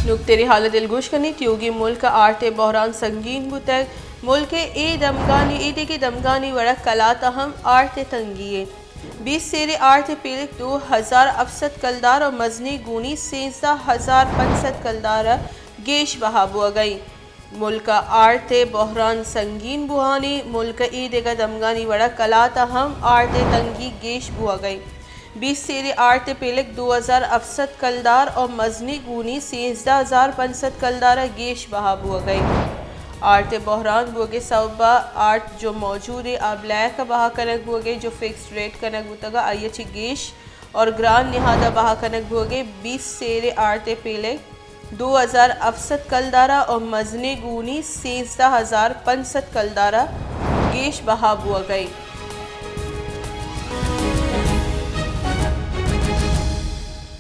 نکتری حالت الگوش کنی تیوگی ملک آرت بحران سنگین بوتگ ملک ایدے کے دمگانی وڑک کلاتا ہم آرت تنگیے 20 سیرے آرت پیلک 2000 افسد کلدار اور مزنی گونی 13500 کلدار گیش بہا بوا گئی ملک آرت بحران سنگین بوہانی ملک ایدے کا دمگانی وڑک کلاتا ہم آرت تنگی گیش بوا گئی 20 سیرے آرت پیلک 2000 افسد کلدار اور مزنی گونی 13500 کلدار گیش بہا بوا گئی آرت بحران بوگے صوبہ آرٹ جو موجود ہے ابلیغ کا بہا کنک بوگے جو فکس ریٹ کنک بوتگا آئیے چھ گیش اور گران نہادہ بہا کنک بوگے 20 سیرے آرت پیلک 2000 افسد کلدارہ اور مزنی گونی 13500 کلدارہ گیش بہا بوا گئی